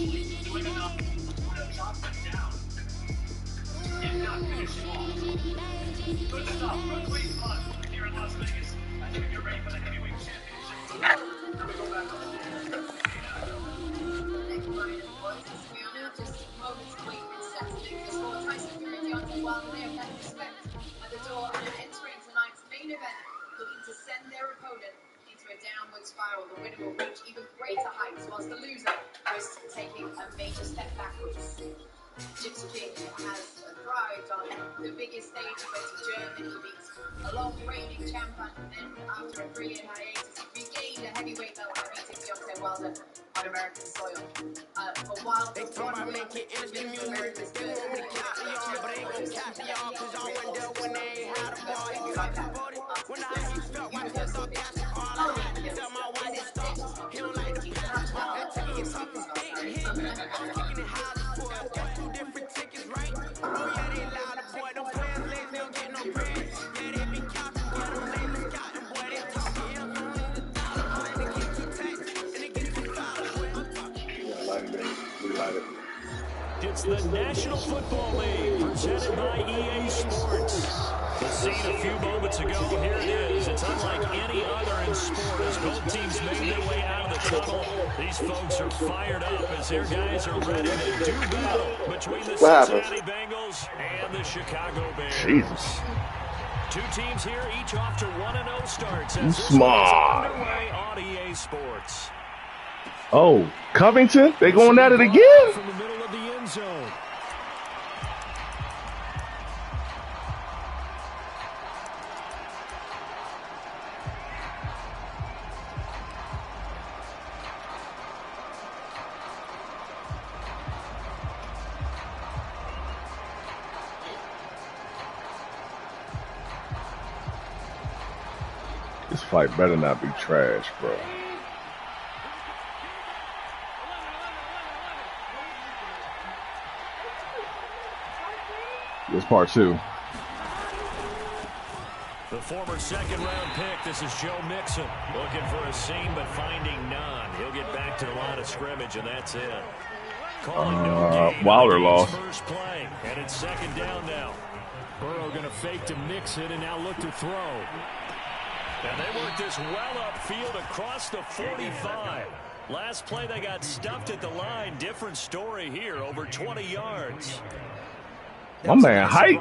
doing enough to knock them down, if not finish them off. Good stuff. Good, great fun here in Las Vegas. I think you're ready for the heavyweight championship. Let me go back upstairs. We are now just moments away from settling the score. Tyson Fury and Deontay Wilder, they have left respect at the door and are entering tonight's main event, looking to send their opponent into a downward spiral. The winner will reach even greater heights, whilst the loser risks taking a major step backwards. Gypsy King has thrived on the biggest stage of his journey. He beats a long reigning champion, and then after a 3-year hiatus, he regained a heavyweight belt by beating Deontay Wilder on American soil. For Wilder, one win to America's good. It's the National Football League, presented by EA Sports. The scene a few moments ago, here it is. It's unlike any other in sport as both teams made their way out of the tunnel. These folks are fired up as their guys are ready to do battle between the Cincinnati Bengals and the Chicago Bears. Jesus. Two teams here, each off to 1-0 starts. As this Smart. is underway on EA Sports. Oh, Covington? They going at it again? From the middle of the end zone. This fight better not be trash, bro. This part two. The former second-round pick, this is Joe Mixon. Looking for a seam, but finding none. He'll get back to the line of scrimmage, and that's it. Calling no gain Wilder lost. First play, and it's second down now. Burrow going to fake to Mixon, and now look to throw. And they work this well upfield across the 45. Last play, they got stuffed at the line. Different story here, over 20 yards. My man height.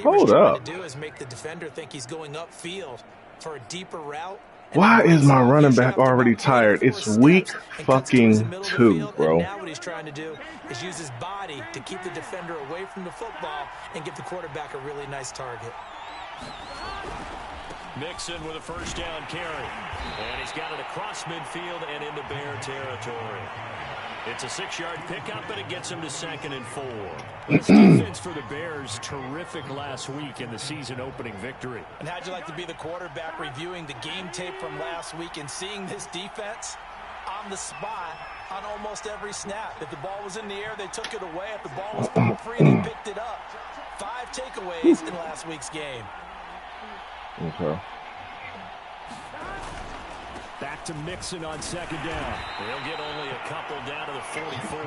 Hold up. To do is make the defender think he's going upfield for a deeper route. Why is my running back already tired? It's week fucking 2, bro. Now what he's trying to do is use his body to keep the defender away from the football and give the quarterback a really nice target. Mixon with a first down carry. And he's got it across midfield and into Bear territory. It's a 6-yard pickup, but it gets him to 2nd and 4. This defense for the Bears, terrific last week in the season-opening victory. And how'd you like to be the quarterback reviewing the game tape from last week and seeing this defense on the spot on almost every snap? If the ball was in the air, they took it away. If the ball was ball free, they picked it up. 5 takeaways in last week's game. Okay. Back to Mixon on second down. They'll get only a couple down to the 44.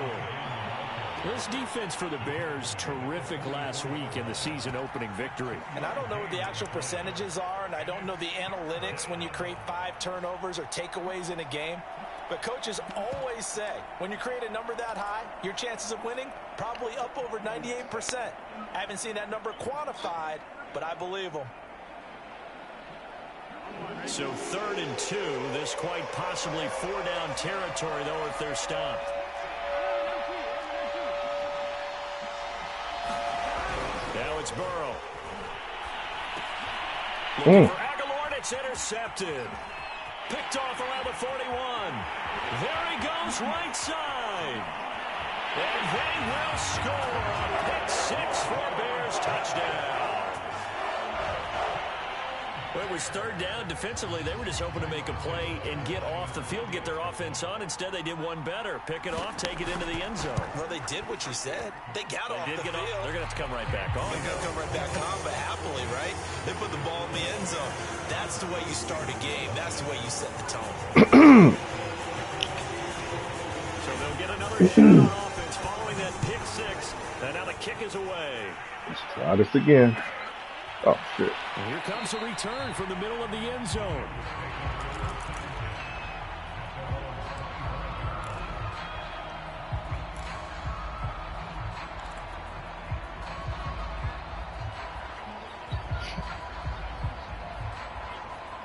This defense for the Bears, terrific last week in the season-opening victory. And I don't know what the actual percentages are, and I don't know the analytics when you create 5 turnovers or takeaways in a game. But coaches always say, when you create a number that high, your chances of winning probably up over 98%. I haven't seen that number quantified, but I believe them. So 3rd and 2, this quite possibly 4-down territory, though, if they're stopped. Now it's Burrow. Looking for Aguilar, and it's intercepted. Picked off around the 41. There he goes, right side. And they will score. A pick 6 for Bears, touchdown. Well, it was 3rd down. Defensively, they were just hoping to make a play and get off the field, get their offense on. Instead, they did one better. Pick it off, take it into the end zone. Well, they did what you said. They got off the field. They're going to have to come right back on. They're going to come right back on, but happily, right? They put the ball in the end zone. That's the way you start a game. That's the way you set the tone. So they'll get another shot on offense following that pick six. And now the kick is away. Let's try this again. Oh, shit. And here comes a return from the middle of the end zone.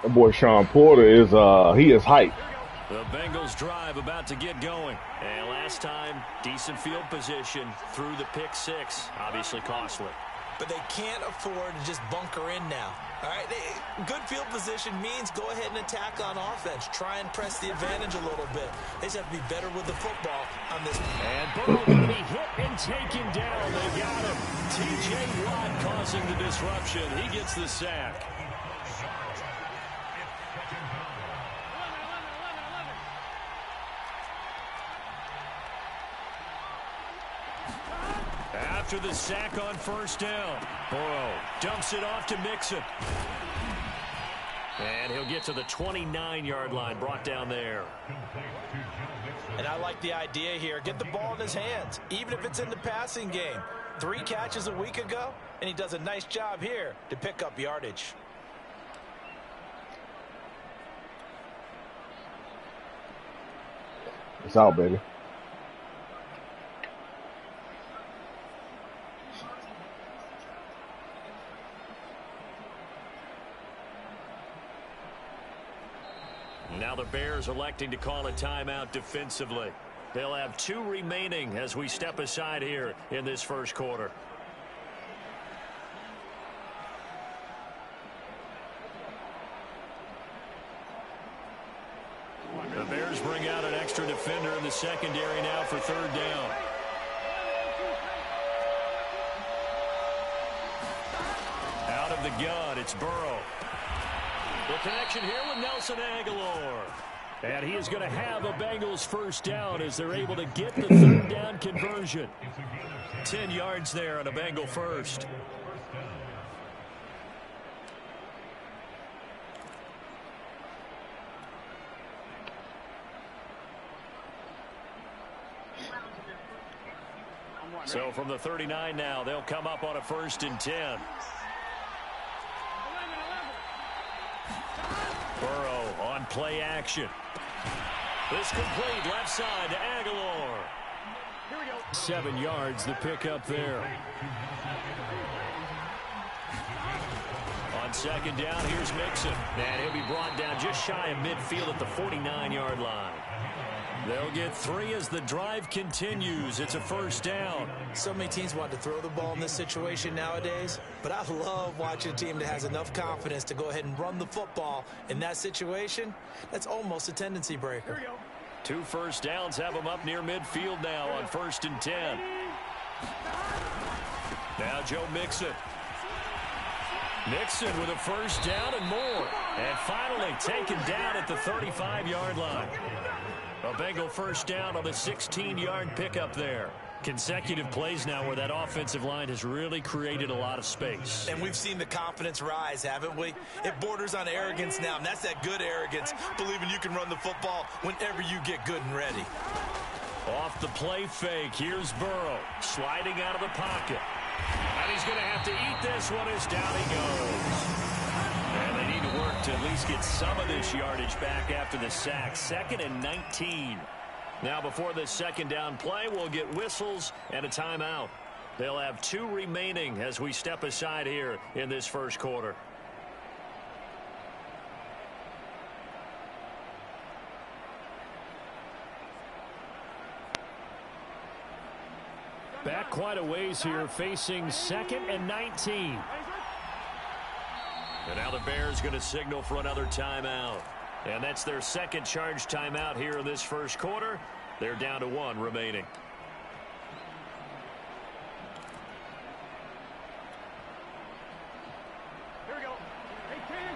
That boy Sean Porter is he is hype. The Bengals drive about to get going. And last time, decent field position through the pick six. Obviously costly. But they can't afford to just bunker in now. All right, good field position means go ahead and attack on offense. Try and press the advantage a little bit. They just have to be better with the football on this. And Burrow going to be hit and taken down. They got him. T.J. Watt causing the disruption. He gets the sack. After the sack on first down, Burrow dumps it off to Mixon. And he'll get to the 29-yard line, brought down there. And I like the idea here. Get the ball in his hands, even if it's in the passing game. 3 catches a week ago, and he does a nice job here to pick up yardage. It's out, baby. Now the Bears electing to call a timeout defensively. They'll have 2 remaining as we step aside here in this first quarter. The Bears bring out an extra defender in the secondary now for 3rd down. Out of the gun, it's Burrow. The connection here with Nelson Aguilar. And he is going to have a Bengals first down as they're able to get the 3rd down conversion. 10 yards there on a Bengal first. So from the 39 now, they'll come up on a 1st and 10. Burrow on play action. This complete left side to Aguilar. Here we go. 7 yards, the pickup there. On 2nd down, here's Mixon. And he'll be brought down just shy of midfield at the 49-yard line. They'll get 3 as the drive continues. It's a 1st down. So many teams want to throw the ball in this situation nowadays, but I love watching a team that has enough confidence to go ahead and run the football. In that situation, that's almost a tendency breaker. 2 first downs have them up near midfield now on 1st and 10. Now Joe Mixon. Mixon with a 1st down and more. And finally taken down at the 35-yard line. A Bengal 1st down on the 16-yard pickup there. Consecutive plays now where that offensive line has really created a lot of space. And we've seen the confidence rise, haven't we? It borders on arrogance now, and that's that good arrogance, believing you can run the football whenever you get good and ready. Off the play fake, here's Burrow sliding out of the pocket. And he's going to have to eat this one as down he goes. And they need to work to at least get some of this yardage back after the sack. 2nd and 19. Now before this 2nd down play, we'll get whistles and a timeout. They'll have 2 remaining as we step aside here in this first quarter. Back quite a ways here, facing 2nd and 19. And now the Bears going to signal for another timeout. And that's their 2nd charge timeout here in this first quarter. They're down to 1 remaining. Here we go. Hey, can.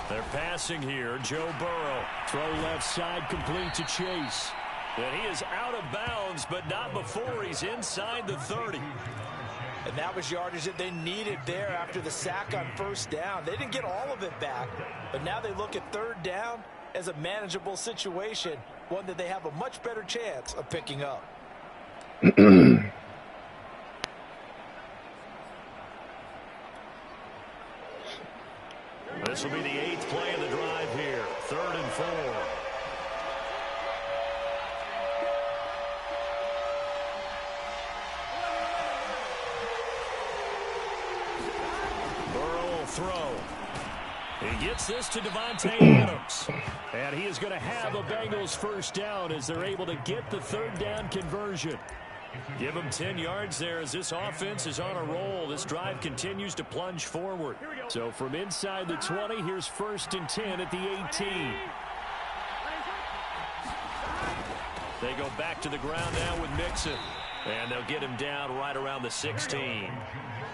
They're passing here. Joe Burrow. Throw left side complete to Chase. And he is out of bounds, but not before he's inside the 30. And that was yardage that they needed there after the sack on first down. They didn't get all of it back, but now they look at third down as a manageable situation, one that they have a much better chance of picking up. This will be the 8th play of the drive here. 3rd and 4. Burrow will throw. He gets this to Devontae Adams. And he is going to have a Bengals first down as they're able to get the 3rd down conversion. Give him 10 yards there as this offense is on a roll. This drive continues to plunge forward. So from inside the 20, here's 1st and 10 at the 18. They go back to the ground now with Mixon. And they'll get him down right around the 16.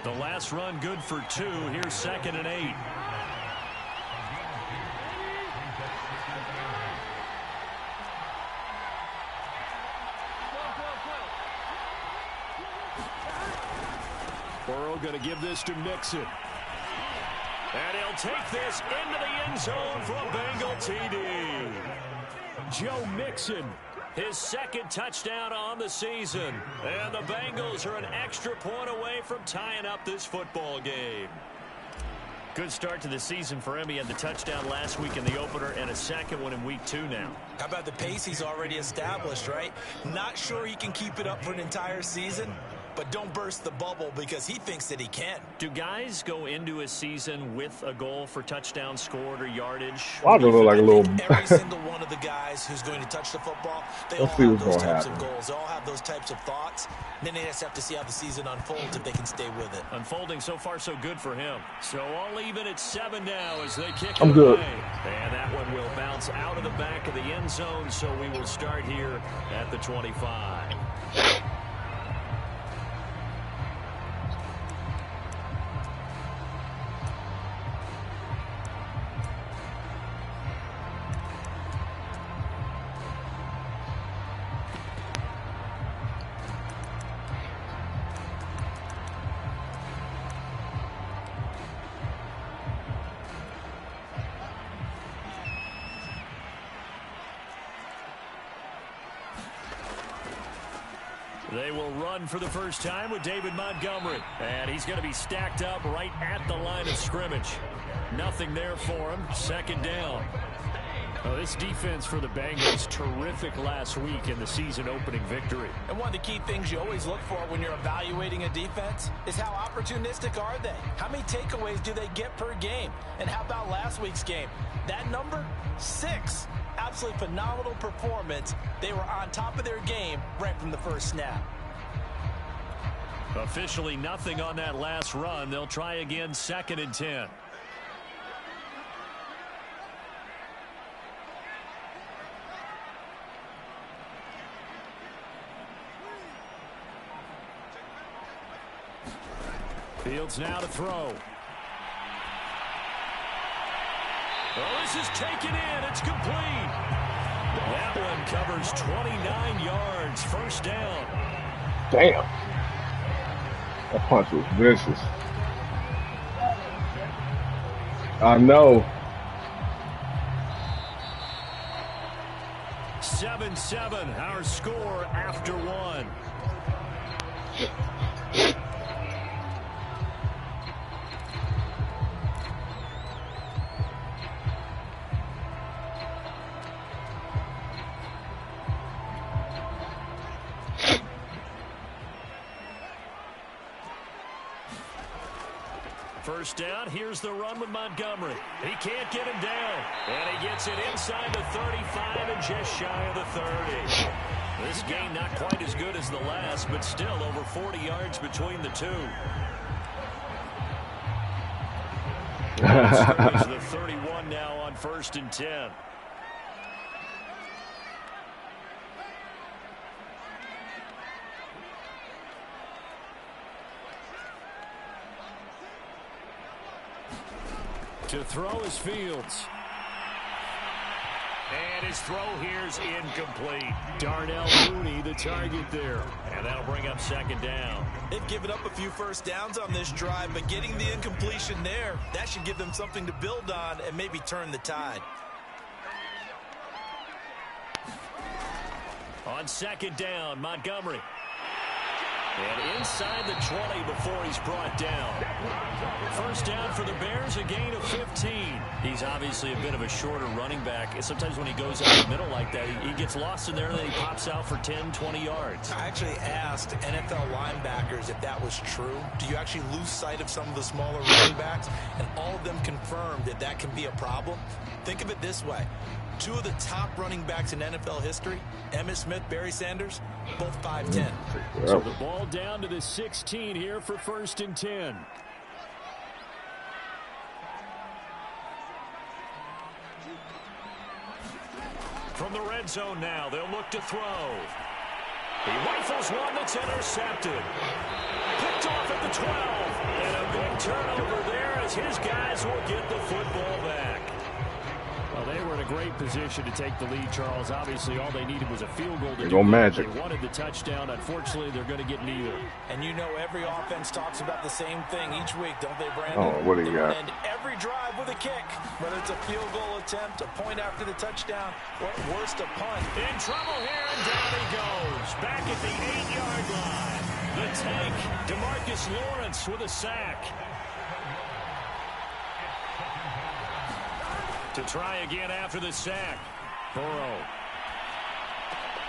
The last run good for 2. Here's 2nd and 8. Burrow going to give this to Mixon. And he'll take this into the end zone for a Bengal TD. Joe Mixon, his 2nd touchdown on the season. And the Bengals are an extra point away from tying up this football game. Good start to the season for him. He had the touchdown last week in the opener and a 2nd one in week 2 now. How about the pace he's already established, right? Not sure he can keep it up for an entire season, but don't burst the bubble because he thinks that he can. Do guys go into a season with a goal for touchdowns scored or yardage? Well, I just look like a little. Every single one of the guys who's going to touch the football, they all have those types of goals. They all have those types of thoughts. And then they just have to see how the season unfolds if they can stay with it. Unfolding so far so good for him. So all even at 7 now as they kick I'm it good. away. And that one will bounce out of the back of the end zone. So we will start here at the 25. They will run for the first time with David Montgomery. And he's going to be stacked up right at the line of scrimmage. Nothing there for him. 2nd down. Oh, this defense for the Bengals, terrific last week in the season-opening victory. And one of the key things you always look for when you're evaluating a defense is how opportunistic are they? How many takeaways do they get per game? And how about last week's game? That number, 6. Absolutely phenomenal performance. They were on top of their game right from the first snap. Officially nothing on that last run. They'll try again 2nd and 10. Fields now to throw. Oh, this is taken in. It's complete. That one covers 29 yards. 1st down. Damn. That punch was vicious. I know. 7-7, our score after 1. First down, here's the run with Montgomery. He can't get him down. And he gets it inside the 35 and just shy of the 30. This game not quite as good as the last, but still over 40 yards between the two. The 31 now on 1st and 10. To throw is Fields. And his throw here's incomplete. Darnell Mooney, the target there. And that'll bring up second down. They've given up a few first downs on this drive, but getting the incompletion there, that should give them something to build on and maybe turn the tide. On second down, Montgomery. And inside the 20 before he's brought down. First down for the Bears, a gain of 15. He's obviously a bit of a shorter running back. Sometimes when he goes out the middle like that, he gets lost in there and then he pops out for 10, 20 yards. I actually asked NFL linebackers if that was true. Do you actually lose sight of some of the smaller running backs? And all of them confirmed that that can be a problem. Think of it this way. Two of the top running backs in NFL history, Emmitt Smith, Barry Sanders, both 5'10". So the ball down to the 16 here for 1st and 10. From the red zone now, they'll look to throw. He rifles one that's intercepted. Picked off at the 12. And a big turnover there as his guys will get the football back. Well, they were in a great position to take the lead, Charles. Obviously, all they needed was a field goal to do magic. They wanted the touchdown. Unfortunately, they're going to get neither. And you know every offense talks about the same thing each week, don't they, Brandon? Oh, what do you got? End every drive with a kick, whether it's a field goal attempt, a point after the touchdown, or at worst, a punt. In trouble here, and down he goes. Back at the 8-yard line. The tank, DeMarcus Lawrence with a sack. To try again after the sack. Burrow.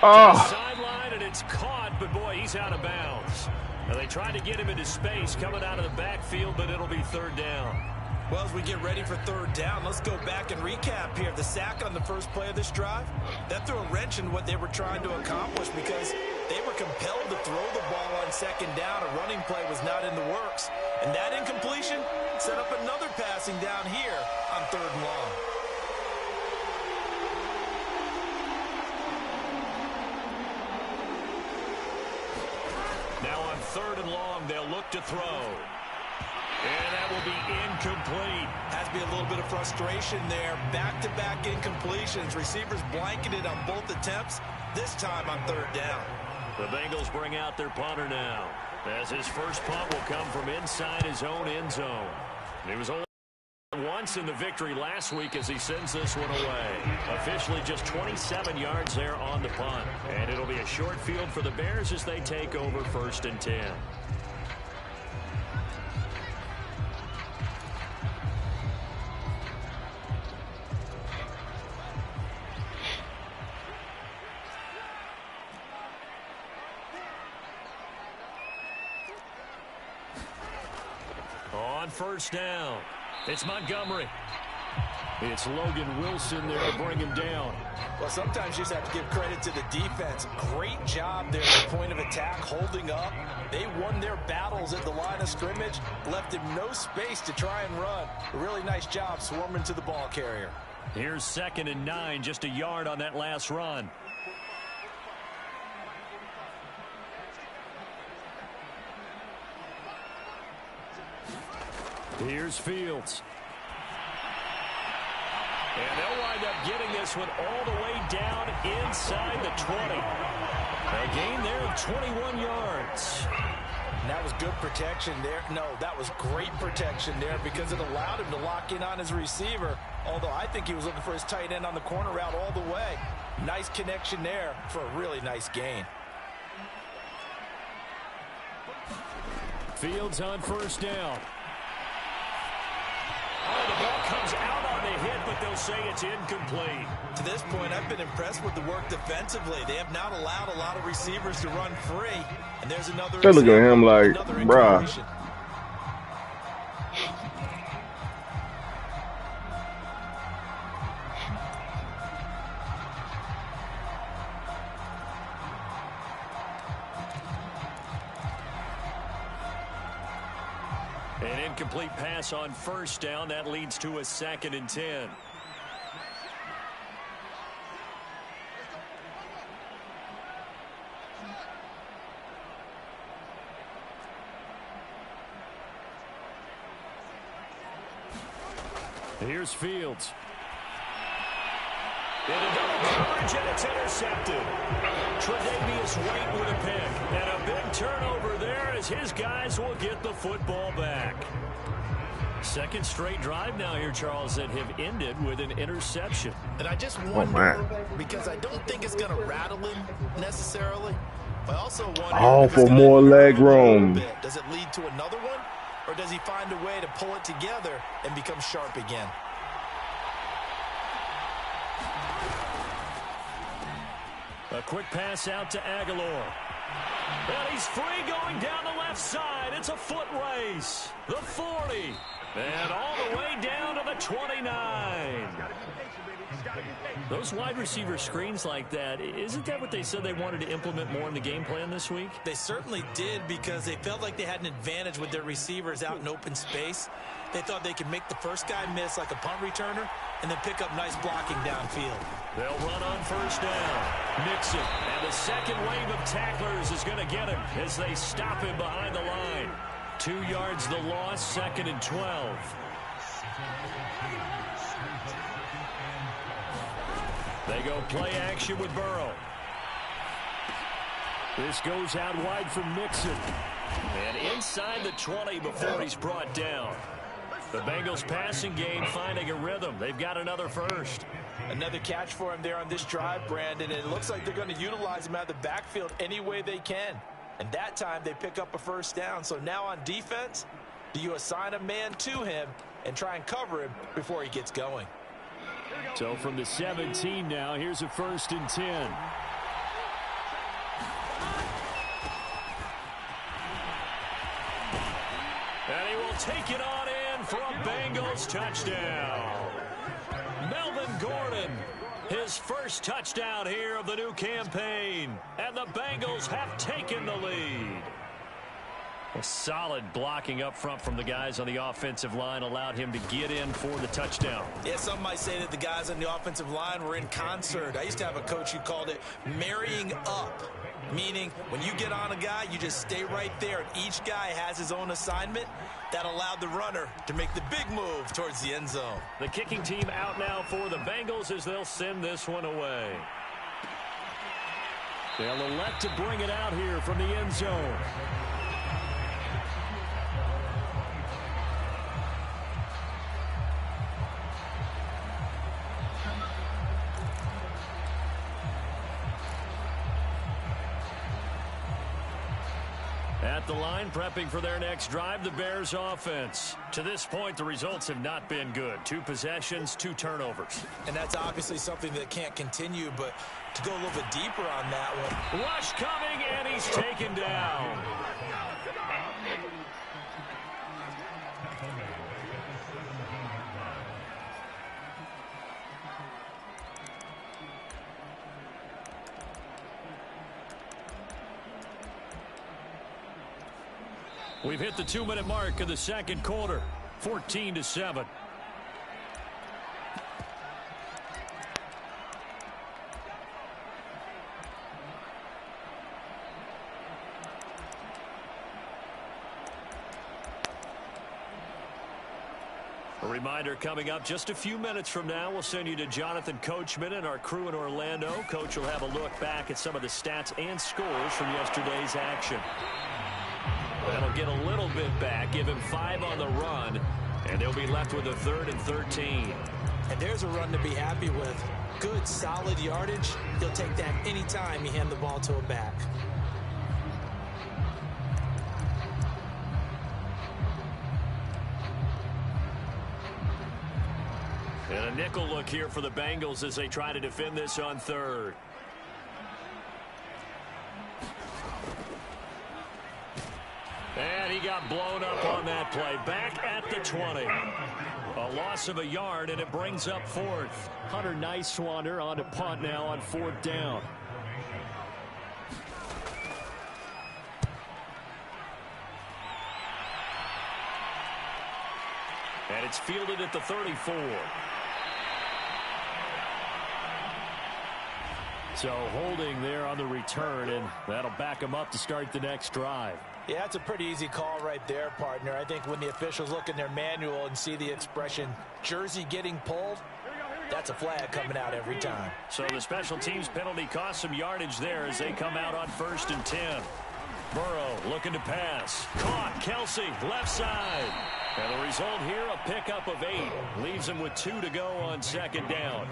Oh. Sideline, and it's caught, but boy, he's out of bounds. Now they tried to get him into space coming out of the backfield, but it'll be 3rd down. Well, as we get ready for 3rd down, let's go back and recap here. The sack on the first play of this drive, that threw a wrench in what they were trying to accomplish because they were compelled to throw the ball on 2nd down. A running play was not in the works. And that incompletion set up another passing down here on 3rd and long. Now on 3rd and long, they'll look to throw. And that will be incomplete. Has to be a little bit of frustration there. Back-to-back incompletions. Receivers blanketed on both attempts, this time on 3rd down. The Bengals bring out their punter now, as his first punt will come from inside his own end zone. He was only once in the victory last week as he sends this one away. Officially just 27 yards there on the punt. And it'll be a short field for the Bears as they take over 1st and 10. On 1st down, it's Montgomery. It's Logan Wilson there to bring him down. Well, sometimes you just have to give credit to the defense. Great job there at the point of attack, holding up. They won their battles at the line of scrimmage, left him no space to try and run. A really nice job swarming to the ball carrier. Here's 2nd and 9, just a yard on that last run. Here's Fields. And they'll wind up getting this one all the way down inside the 20. A gain there of 21 yards. And that was good protection there. No, that was great protection there because it allowed him to lock in on his receiver. Although I think he was looking for his tight end on the corner route all the way. Nice connection there for a really nice gain. Fields on 1st down. Oh, the ball comes out on the hit, but they'll say it's incomplete. To this point, I've been impressed with the work defensively. They have not allowed a lot of receivers to run free. And there's another. They look at him like, bruh. An incomplete pass on 1st down. That leads to a 2nd and 10. Here's Fields. Into coverage, and it's intercepted. Tre'Davious White with a pick. And a big turnover there as his guys will get the football back. Second straight drive now here, Charles, that have ended with an interception. And I just wonder, because I don't think it's going to rattle him necessarily. I also wonder for more leg room. Does it lead to another one, or does he find a way to pull it together and become sharp again? A quick pass out to Aguilar. And he's free going down the left side. It's a foot race. The 40. And all the way down to the 29. Those wide receiver screens like that, isn't that what they said they wanted to implement more in the game plan this week? They certainly did, because they felt like they had an advantage with their receivers out in open space. They thought they could make the first guy miss like a punt returner and then pick up nice blocking downfield. They'll run on first down. Mixon, and the second wave of tacklers is going to get him as they stop him behind the line. 2 yards the loss, 2nd and 12. They go play action with Burrow. This goes out wide from Mixon. And inside the 20 before he's brought down. The Bengals passing game finding a rhythm. They've got another first. Another catch for him there on this drive, Brandon. And it looks like they're going to utilize him out of the backfield any way they can. And that time they pick up a first down. So now on defense, do you assign a man to him and try and cover him before he gets going? So from the 17 now, here's a 1st and 10. And he will take it on in for a Bengals touchdown. Melvin Gordon, his first touchdown here of the new campaign. And the Bengals have taken the lead. A solid blocking up front from the guys on the offensive line allowed him to get in for the touchdown. Yeah, some might say that the guys on the offensive line were in concert. I used to have a coach who called it marrying up, meaning when you get on a guy, you just stay right there, and each guy has his own assignment. That allowed the runner to make the big move towards the end zone. The kicking team out now for the Bengals as they'll send this one away. They'll elect to bring it out here from the end zone. At the line, prepping for their next drive, the Bears offense. To this point, the results have not been good. 2 possessions, 2 turnovers. And that's obviously something that can't continue, but to go a little bit deeper on that one. Rush coming, and he's taken down. We've hit the 2-minute mark of the second quarter. 14-7. A reminder coming up just a few minutes from now, we'll send you to Jonathan Coachman and our crew in Orlando. Coach will have a look back at some of the stats and scores from yesterday's action. That'll get a little bit back, give him 5 on the run, and they'll be left with a 3rd and 13. And there's a run to be happy with. Good, solid yardage. He'll take that anytime you hand the ball to him back. And a nickel look here for the Bengals as they try to defend this on 3rd. And he got blown up on that play. Back at the 20. A loss of a yard, and it brings up 4th. Hunter Nicewander on to punt now on 4th down. And it's fielded at the 34. So holding there on the return, and that'll back him up to start the next drive. Yeah, that's a pretty easy call right there, partner. I think when the officials look in their manual and see the expression jersey getting pulled, That's a flag coming out every time. So the special teams penalty cost some yardage there as they come out on 1st and 10. Burrow looking to pass. Caught. Kelsey, left side. And the result here, a pickup of 8. Leaves him with 2 to go on 2nd down.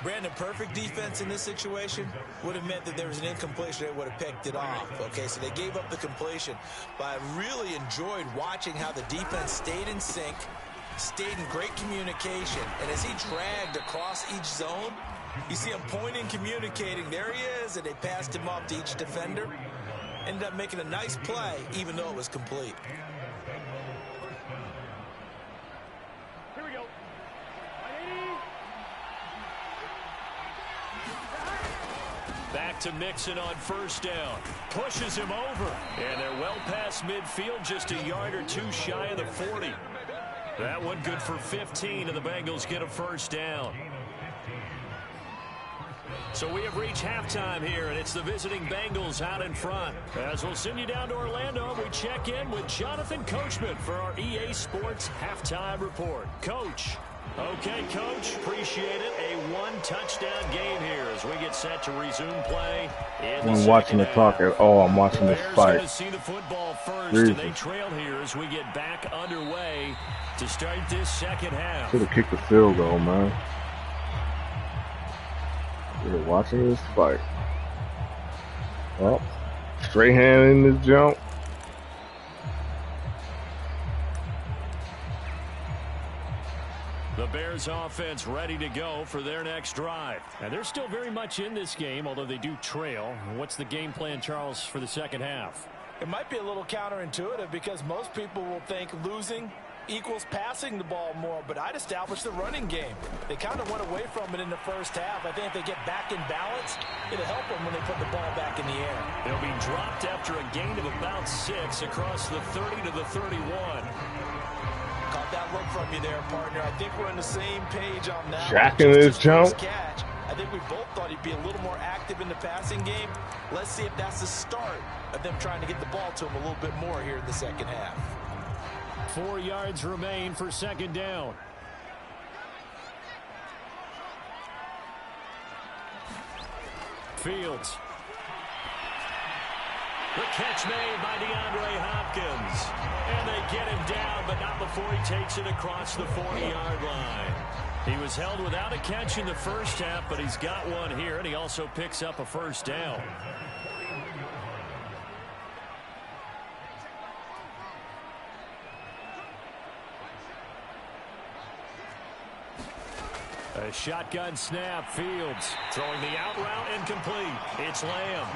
Brandon, perfect defense in this situation would have meant that there was an incompletion. They would have picked it off. Okay, so they gave up the completion. But I really enjoyed watching how the defense stayed in sync, stayed in great communication. And as he dragged across each zone, you see him pointing, communicating. There he is, and they passed him off to each defender. Ended up making a nice play, even though it was complete. Here we go. Back to Mixon on 1st down. Pushes him over. And they're well past midfield, just a yard or 2 shy of the 40. That one good for 15, and the Bengals get a 1st down. So we have reached halftime here, and it's the visiting Bengals out in front. As we'll send you down to Orlando, we check in with Jonathan Coachman for our EA Sports Halftime Report. Coach. Okay, Coach, appreciate it. A 1-touchdown game here as we get set to resume play. I'm watching the clock at all. I'm watching this fight. Bears see the football first, and they trail here as we get back underway to start this 2nd half. Should have kicked the field goal, man. We're watching this fight. Well, straight hand in this jump. The Bears offense ready to go for their next drive. And they're still very much in this game, although they do trail. What's the game plan, Charles, for the 2nd half? It might be a little counterintuitive because most people will think losing equals passing the ball more, but I'd establish the running game. They kind of went away from it in the 1st half. I think if they get back in balance, it'll help them when they put the ball back in the air. They'll be dropped after a gain of about 6 across the 30 to the 31. Caught that look from you there, partner. I think we're on the same page on that. Jacking his jump. Catch. I think we both thought he'd be a little more active in the passing game. Let's see if that's the start of them trying to get the ball to him a little bit more here in the 2nd half. 4 yards remain for 2nd down. Fields. The catch made by DeAndre Hopkins. And they get him down, but not before he takes it across the 40-yard line. He was held without a catch in the 1st half, but he's got one here, and he also picks up a 1st down. A shotgun snap. Fields throwing the out route incomplete. It's Lamb.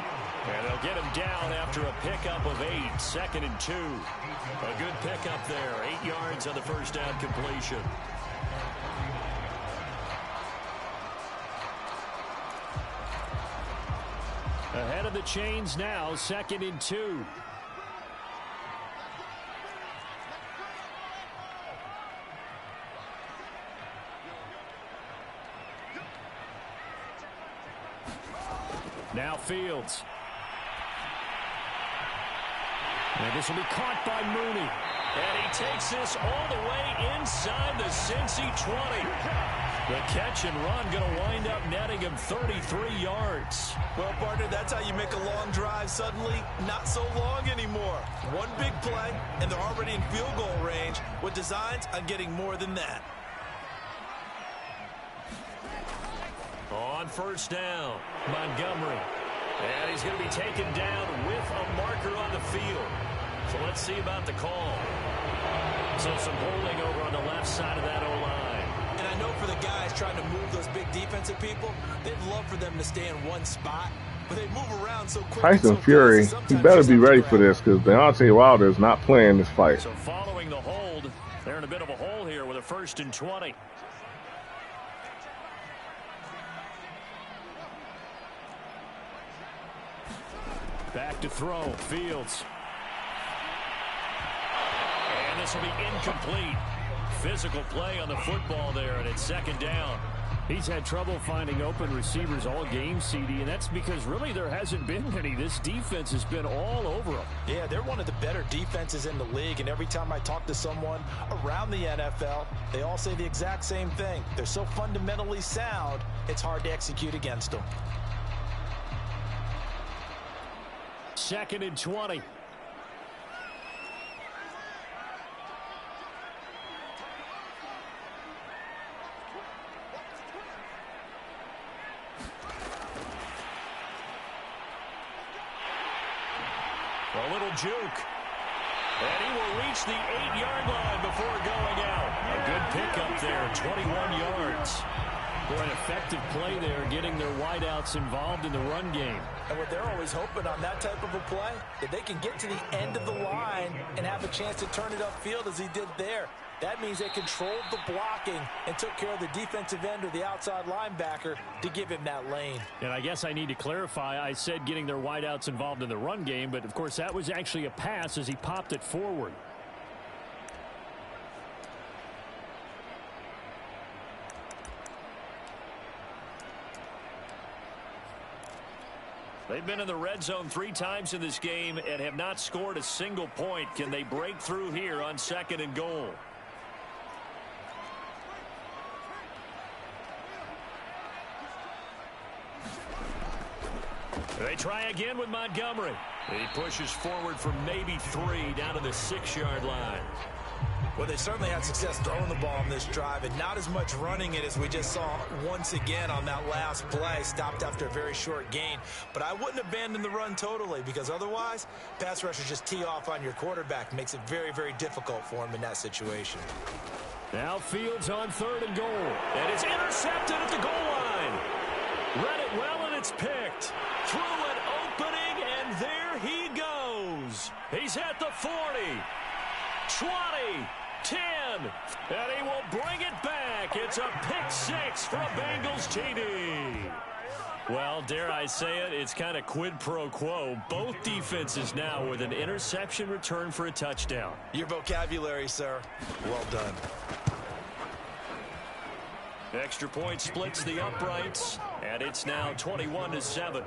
And they'll get him down after a pickup of 8. 2nd and 2. A good pickup there. 8 yards on the 1st down completion. Ahead of the chains now. 2nd and 2. Now Fields. And this will be caught by Mooney. And he takes this all the way inside the Cincy 20. The catch and run going to wind up netting him 33 yards. Well, partner, that's how you make a long drive suddenly not so long anymore. One big play, and they're already in field goal range with designs on getting more than that. On 1st down, Montgomery. And he's going to be taken down with a marker on the field. So let's see about the call. So some holding over on the left side of that O-line. And I know for the guys trying to move those big defensive people, they'd love for them to stay in one spot. But they move around so quick. Tyson Fury, he better be ready for this because Deontay Wilder is not playing this fight. So following the hold, they're in a bit of a hole here with a 1st and 20. Back to throw. Fields. And this will be incomplete. Physical play on the football there, and it's 2nd down. He's had trouble finding open receivers all game, CD, and that's because really there hasn't been any. This defense has been all over them. Yeah, they're one of the better defenses in the league, and every time I talk to someone around the NFL, they all say the exact same thing. They're so fundamentally sound, it's hard to execute against them. 2nd and 20. A little juke. And he will reach the 8-yard line before going out. A good pickup there, 21 yards. For an effective play there, getting their wideouts involved in the run game. And what they're always hoping on that type of a play, that they can get to the end of the line and have a chance to turn it upfield as he did there. That means they controlled the blocking and took care of the defensive end or the outside linebacker to give him that lane. And I guess I need to clarify, I said getting their wideouts involved in the run game, but of course that was actually a pass as he popped it forward. They've been in the red zone 3 times in this game and have not scored a single point. Can they break through here on 2nd and goal? They try again with Montgomery. He pushes forward for maybe 3 down to the 6-yard line. Well, they certainly had success throwing the ball in this drive and not as much running it as we just saw once again on that last play. Stopped after a very short gain. But I wouldn't abandon the run totally because otherwise, pass rushers just tee off on your quarterback. Makes it very, very difficult for him in that situation. Now Fields on 3rd and goal. And it's intercepted at the goal line. Read it well, and it's picked. Through an opening, and there he goes. He's at the 40, 20, 10, and he will bring it back. It's a pick 6 for a Bengals TD. Well, dare I say it, it's kind of quid pro quo. Both defenses now with an interception return for a touchdown. Your vocabulary, sir. Well done. Extra point splits the uprights, and it's now 21-7.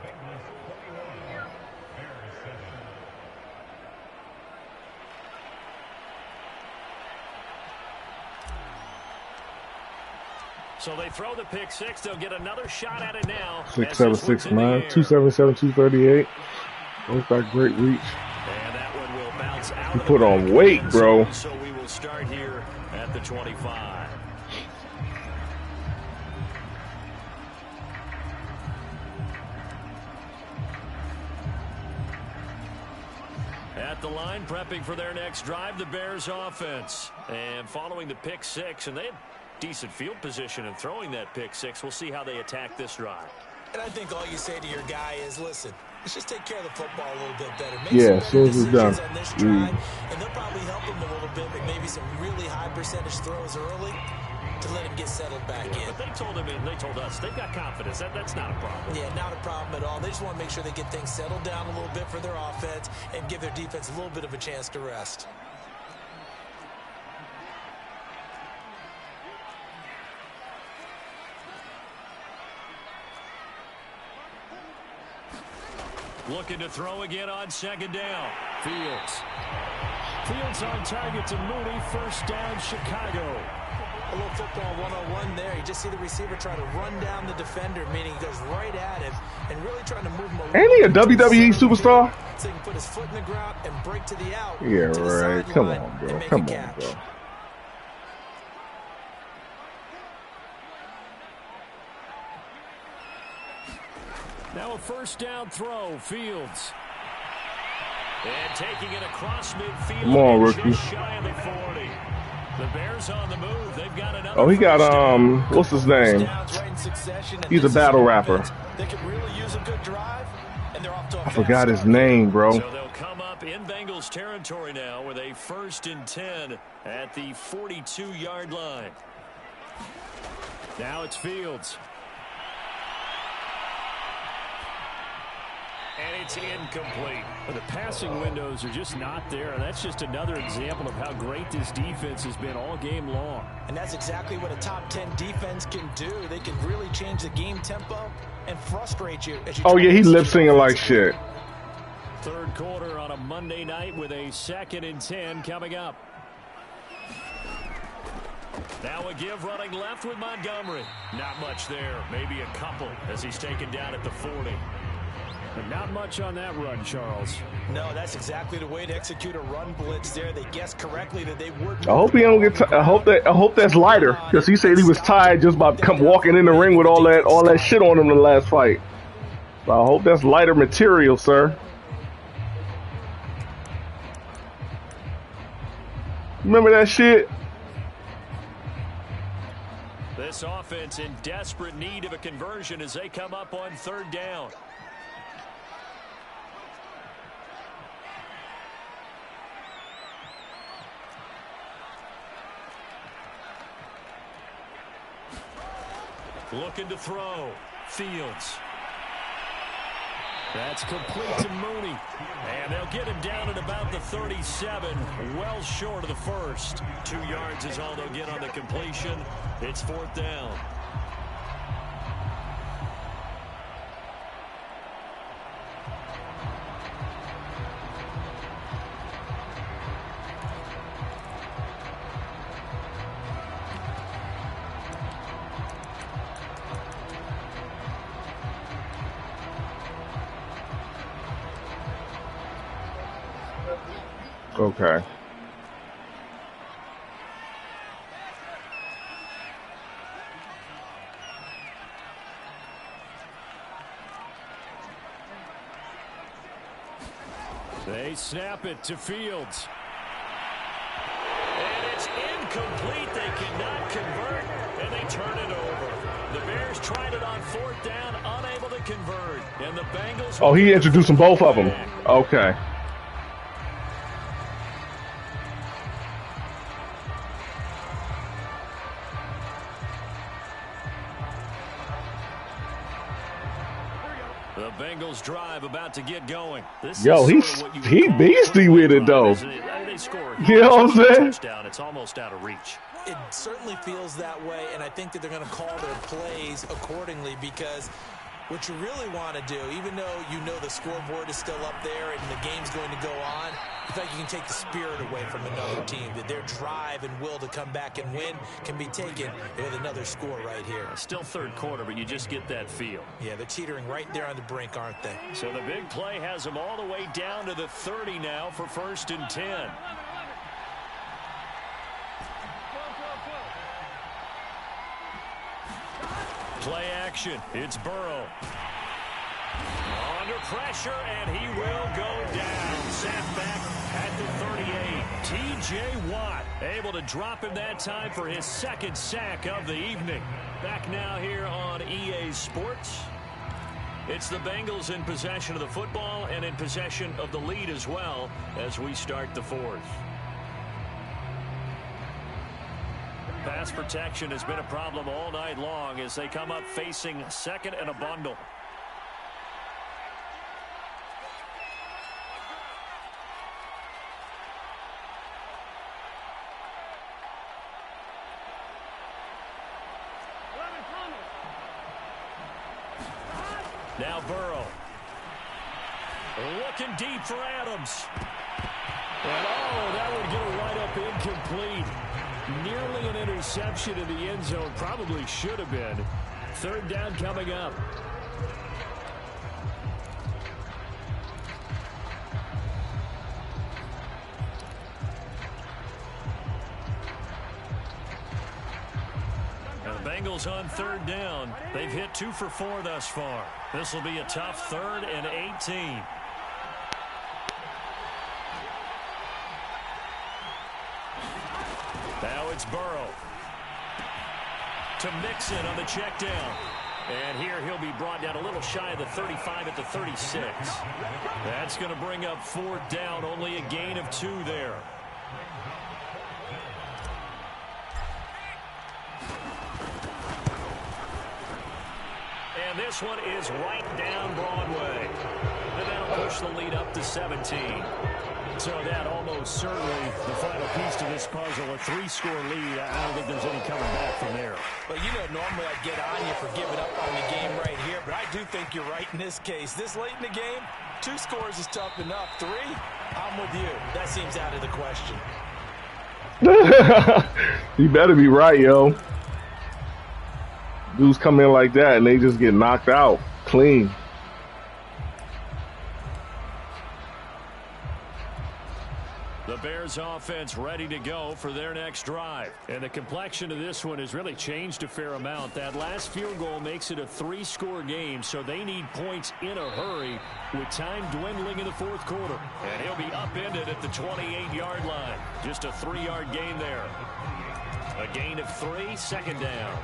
So they throw the pick 6. They'll get another shot at it now. 6'7", 6'9", 277, 238. Looks like great reach. And that one will bounce out. He put on weight, bro. So we will start here at the 25. At the line, prepping for their next drive, the Bears offense. And following the pick 6, and they had decent field position in throwing that pick 6. We'll see how they attack this drive. And I think all you say to your guy is, listen, let's just take care of the football a little bit better. Make yeah, some as soon as it's done. on this drive, and they'll probably help him a little bit, but maybe some really high percentage throws early to let him get settled back in. But they told him, and they told us, they've got confidence. That's not a problem. Yeah, not a problem at all. They just want to make sure they get things settled down a little bit for their offense and give their defense a little bit of a chance to rest. Looking to throw again on 2nd down. Fields on target to Mooney. 1st down, Chicago. A little football 101 there. You just see the receiver trying to run down the defender, meaning he goes right at him and really trying to move him along. Ain't he a WWE superstar? So he can put his foot in the ground and break to the out. Yeah, right. Come on, bro. Come on, bro. Now a 1st down throw, Fields. And taking it across midfield. Come on, rookie. Just shy of the 40. The Bears on the move. They've got another. Oh, he got, what's his name? He's a battle rapper. They could really use a good drive, and they're off to a I forgot his name, bro. So they'll come up in Bengals territory now with a 1st and 10 at the 42-yard line. Now it's Fields. And it's incomplete. Well, the passing windows are just not there. And that's just another example of how great this defense has been all game long. And that's exactly what a top 10 defense can do. They can really change the game tempo and frustrate you. As you Oh, yeah, he's lip singing like shit. Third quarter on a Monday night with a 2nd and 10 coming up. Now a give running left with Montgomery. Not much there. Maybe a couple as he's taken down at the 40. But not much on that run, Charles. No, that's exactly the way to execute a run blitz there. They guessed correctly that they would. I hope he don't get. I hope that's lighter, because he said he was tired just by walking in the ring with all that shit on him in the last fight. So I hope that's lighter material, sir. Remember that shit? This offense in desperate need of a conversion as they come up on 3rd down. Looking to throw. Fields. That's complete to Mooney. And they'll get him down at about the 37, well short of the first. 2 yards is all they'll get on the completion. It's 4th down. Okay. They snap it to Fields. And it's incomplete. They cannot convert, and they turn it over. The Bears tried it on 4th down, unable to convert. And the Bengals... Oh, he introducing both of them. Okay. The Bengals drive about to get going. Yo, he beastie with it though. They score. You know what I'm saying? Touchdown. It's almost out of reach. It certainly feels that way, and I think that they're going to call their plays accordingly, because what you really want to do, even though you know the scoreboard is still up there and the game's going to go on, you feel like you can take the spirit away from another team, that their drive and will to come back and win can be taken with another score right here. Still 3rd quarter, but you just get that feel. Yeah, they're teetering right there on the brink, aren't they? So the big play has them all the way down to the 30 now for 1st and 10. Play action. It's Burrow. Under pressure, and he will go down. Sacked back at the 38. T.J. Watt able to drop him that time for his 2nd sack of the evening. Back now here on EA Sports. It's the Bengals in possession of the football and in possession of the lead as well as we start the 4th. Pass protection has been a problem all night long as they come up facing 2nd and a bundle. Now Burrow. Looking deep for Adams. And that would get a wide-up incomplete. Nearly an interception in the end zone. Probably should have been. 3rd down coming up. Now the Bengals on 3rd down. They've hit 2 for 4 thus far. This will be a tough 3rd and 18. Now it's Burrow. To Mixon on the check down. And here he'll be brought down a little shy of the 35 at the 36. That's going to bring up 4th down. Only a gain of 2 there. And this one is right down Broadway. And that'll push the lead up to 17. So that almost certainly the final piece to this puzzle, a 3-score lead. I don't think there's any coming back from there. But you know, normally I'd get on you for giving up on the game right here, but I do think you're right in this case. This late in the game, 2 scores is tough enough. 3, I'm with you. That seems out of the question. You better be right, yo. Dudes come in like that and they just get knocked out clean. The Bears offense ready to go for their next drive. And the complexion of this one has really changed a fair amount. That last field goal makes it a 3-score game, so they need points in a hurry with time dwindling in the 4th quarter. And he'll be upended at the 28-yard line. Just a 3-yard gain there. A gain of 3, 2nd down.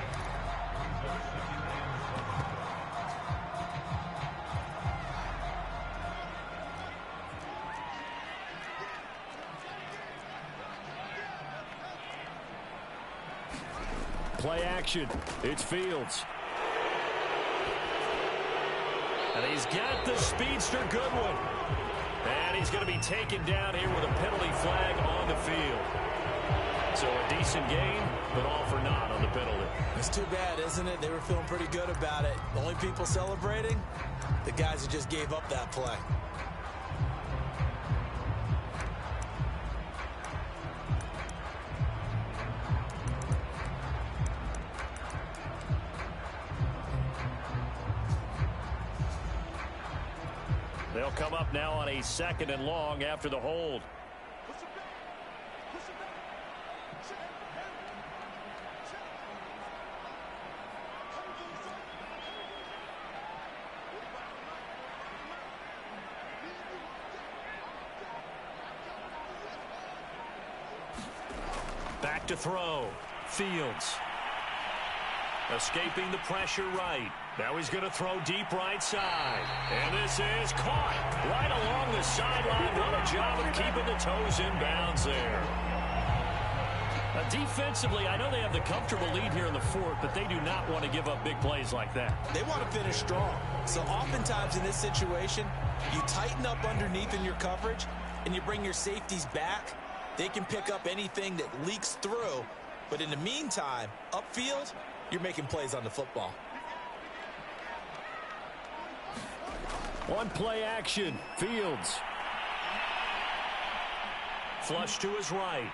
Play action. It's Fields. And he's got the speedster Goodwin. And he's going to be taken down here with a penalty flag on the field. So a decent gain, but all for naught on the penalty. It's too bad, isn't it? They were feeling pretty good about it. The only people celebrating, the guys who just gave up that play. They'll come up now on a 2nd and long after the hold. Back to throw. Fields. Escaping the pressure right. Now he's going to throw deep right side. And this is caught right along the sideline. What a job of keeping the toes in bounds there. Defensively, I know they have the comfortable lead here in the 4th, but they do not want to give up big plays like that. They want to finish strong. So oftentimes in this situation, you tighten up underneath in your coverage, and you bring your safeties back. They can pick up anything that leaks through. But in the meantime, upfield, you're making plays on the football. One play action. Fields. Flush to his right.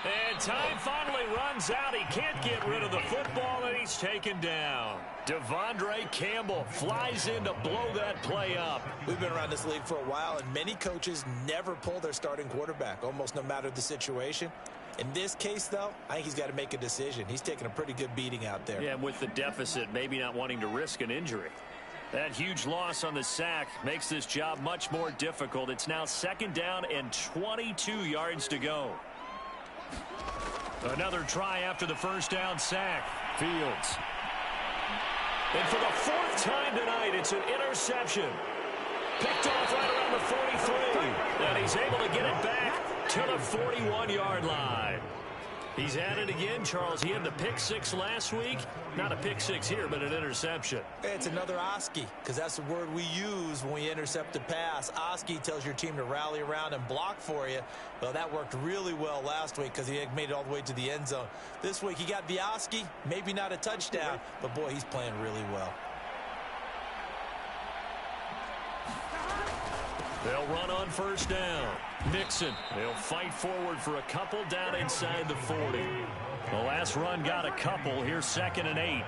And time finally runs out. He can't get rid of the football, and he's taken down. Devondre Campbell flies in to blow that play up. We've been around this league for a while, and many coaches never pull their starting quarterback, almost no matter the situation. In this case, though, I think he's got to make a decision. He's taking a pretty good beating out there. Yeah, and with the deficit, maybe not wanting to risk an injury. That huge loss on the sack makes this job much more difficult. It's now 2nd down and 22 yards to go. Another try after the 1st down sack. Fields. And for the 4th time tonight, it's an interception. Picked off right around the 43. And he's able to get it back to the 41-yard line. He's at it again, Charles. He had the pick 6 last week. Not a pick 6 here, but an interception. It's another Oski, because that's the word we use when we intercept a pass. Oski tells your team to rally around and block for you. Well, that worked really well last week because he made it all the way to the end zone. This week he got the Oski, maybe not a touchdown, but boy, he's playing really well. They'll run on 1st down. Nixon, they'll fight forward for a couple down inside the 40. The last run got a couple. Here's 2nd and 8.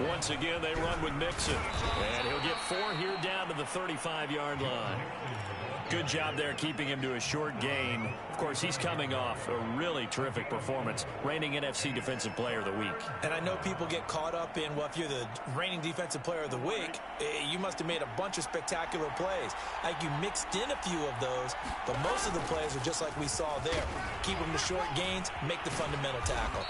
Once again, they run with Nixon. And he'll get 4 here down to the 35-yard line. Good job there keeping him to a short gain. Of course, he's coming off a really terrific performance, reigning NFC Defensive Player of the Week. And I know people get caught up in, well, if you're the reigning Defensive Player of the Week, you must have made a bunch of spectacular plays. I think you mixed in a few of those, but most of the plays are just like we saw there. Keep them to short gains, make the fundamental tackle.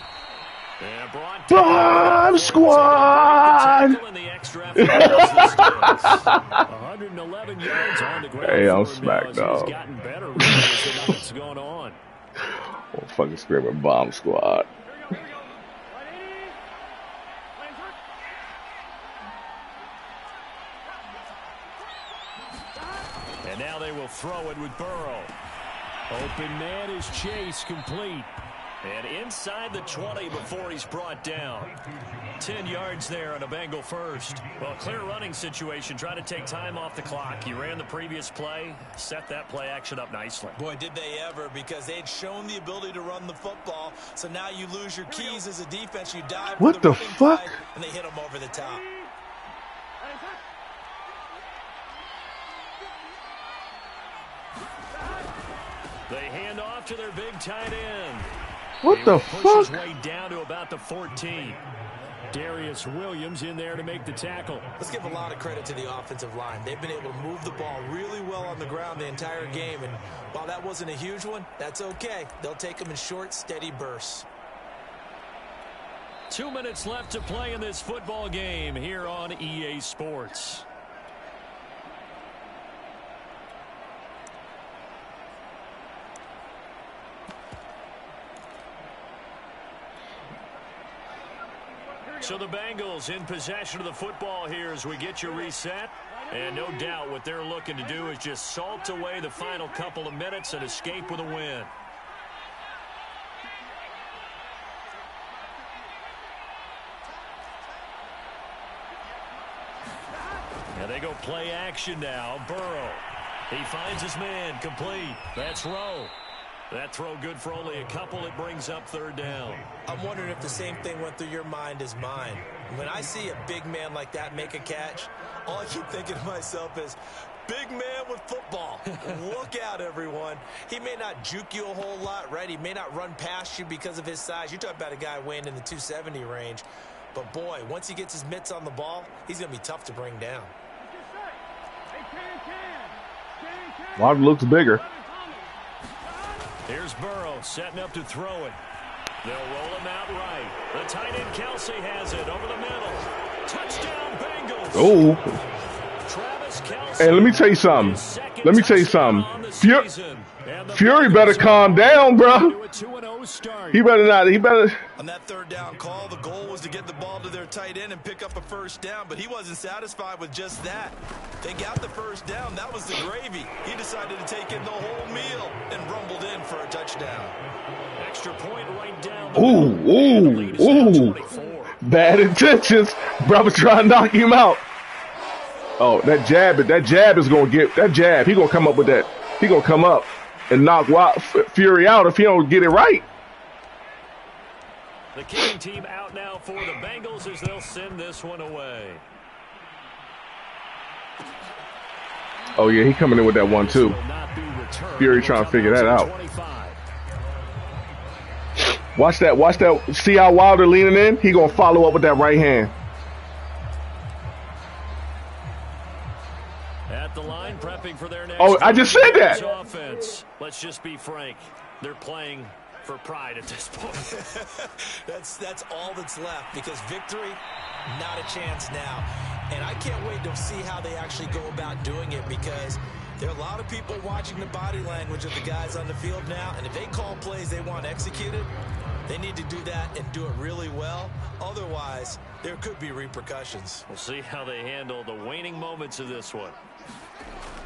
Bomb squad! 111 yards on the ground. Hey, I'm smacked, dog. He's gotten better as the night's going on. Oh, fucking screaming bomb squad. And now they will throw it with Burrow. Open man is Chase, complete. And inside the 20 before he's brought down. 10 yards there on a Bengal first. Well, clear running situation. Try to take time off the clock. You ran the previous play. Set that play action up nicely. Boy, did they ever, because they'd shown the ability to run the football. So now you lose your keys as a defense. You dive for What the fuck? play, and they hit them over the top. They hand off to their big tight end. What the fuck? His way down to about the 14. Darius Williams in there to make the tackle. Let's give a lot of credit to the offensive line. They've been able to move the ball really well on the ground the entire game. And while that wasn't a huge one, that's okay. They'll take them in short, steady bursts. 2 minutes left to play in this football game here on EA Sports. So the Bengals in possession of the football here as we get you reset. And no doubt what they're looking to do is just salt away the final couple of minutes and escape with a win. And they go play action now. Burrow. He finds his man, complete. That's Rowe. That throw good for only a couple. It brings up third down. I'm wondering if the same thing went through your mind as mine. When I see a big man like that make a catch, all I keep thinking to myself is, big man with football. Look out, everyone. He may not juke you a whole lot, right? He may not run past you because of his size. You're talking about a guy weighing in the 270 range. But, boy, once he gets his mitts on the ball, he's going to be tough to bring down. Mark looks bigger. Here's Burrow setting up to throw it. They'll roll him out right. The tight end Kelsey has it over the middle. Touchdown Bengals. Oh. Travis Kelsey. Hey, let me tell you something. Fury better calm down, bro. He better not. He better. On that third down call, the goal was to get the ball to their tight end and pick up a first down, but he wasn't satisfied with just that. They got the first down. That was the gravy. He decided to take in the whole meal and rumbled in for a touchdown. Extra point right down. Ooh. Bad intentions. Brother trying to knock him out. Oh, that jab is going to get that jab. He going to come up with that. He going to come up and knock Fury out if he don't get it right. The kicking team out now for the Bengals as they'll send this one away. Oh, yeah, he coming in with that one, too. Fury trying to figure that out. Watch that. See how Wilder leaning in? He going to follow up with that right hand. At the line, prepping for their next. Oh, I just said that. Offense. Let's just be frank. They're playing for pride at this point. That's all that's left, because victory, not a chance now. And I can't wait to see how they actually go about doing it, because there are a lot of people watching the body language of the guys on the field now, and if they call plays they want executed, they need to do that and do it really well. Otherwise, there could be repercussions. We'll see how they handle the waning moments of this one.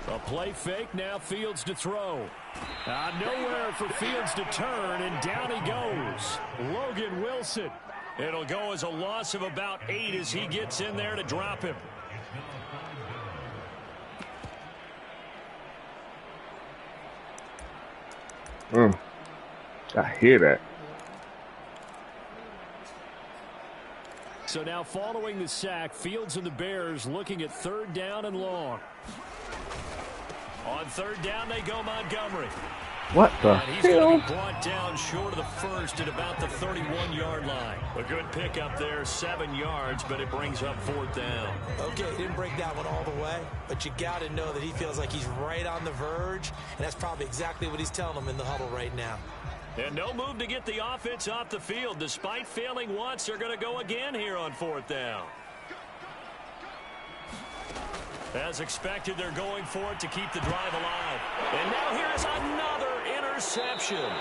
A play fake, now Fields to throw. Nowhere for Fields to turn, and down he goes. Logan Wilson. It'll go as a loss of about 8 as he gets in there to drop him. I hear that. So now following the sack, Fields and the Bears looking at third down and long. On third down, they go Montgomery. What the and he's going hell? to be brought down short of the first at about the 31-yard line. A good pickup there, 7 yards, but it brings up fourth down. Okay, he didn't break that one all the way, but you got to know that he feels like he's right on the verge, and that's probably exactly what he's telling them in the huddle right now. And no move to get the offense off the field. Despite failing once, they're going to go again here on fourth down. As expected, they're going for it to keep the drive alive. And now here is another interception.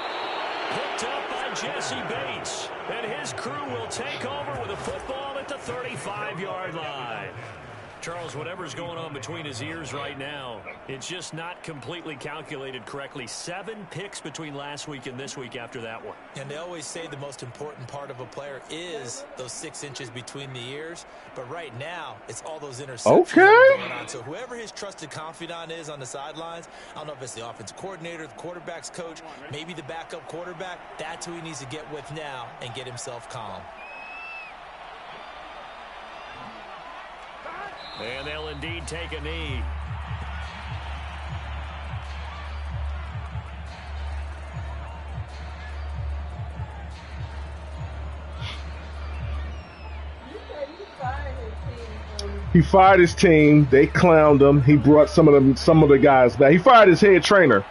Picked up by Jesse Bates. And his crew will take over with a football at the 35-yard line. Charles, whatever's going on between his ears right now, it's just not completely calculated correctly. 7 picks between last week and this week after that one. And they always say the most important part of a player is those 6 inches between the ears. But right now, it's all those interceptions that are going on. So whoever his trusted confidant is on the sidelines, I don't know if it's the offensive coordinator, the quarterback's coach, maybe the backup quarterback, that's who he needs to get with now and get himself calm. And they'll indeed take a knee. He fired his team. They clowned him. He brought some of the guys back. He fired his head trainer.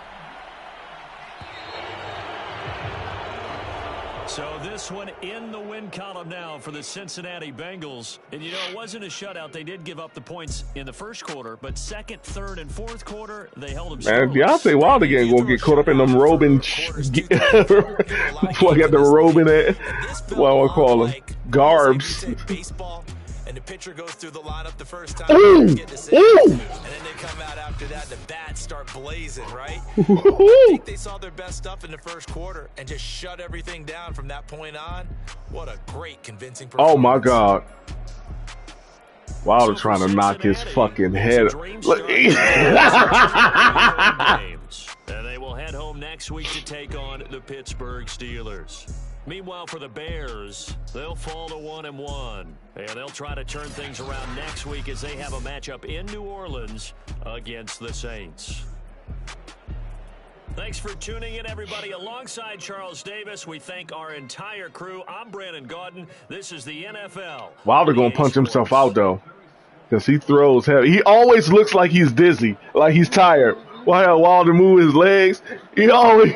So this one in the win column now for the Cincinnati Bengals. And, you know, it wasn't a shutout. They did give up the points in the first quarter, but second, third, and fourth quarter, they held them. Man, Deontay Wilder ain't going to get caught up in them roving. Before I got the roving at, what I want to call them, garbs. And the pitcher goes through the lineup the first time. Ooh, and then they come out after that, and the bats start blazing, right? I think they saw their best stuff in the first quarter and just shut everything down from that point on. What a great, convincing performance. Oh, my God. Wilder trying to knock his fucking head. Look. And they will head home next week to take on the Pittsburgh Steelers. Meanwhile, for the Bears, they'll fall to 1-1, and they'll try to turn things around next week as they have a matchup in New Orleans against the Saints. Thanks for tuning in, everybody. Alongside Charles Davis, we thank our entire crew. I'm Brandon Gaudin. This is the NFL. Wilder gonna punch himself out though, because he throws heavy. He always looks like he's dizzy, like he's tired. While Wilder moves his legs, he always.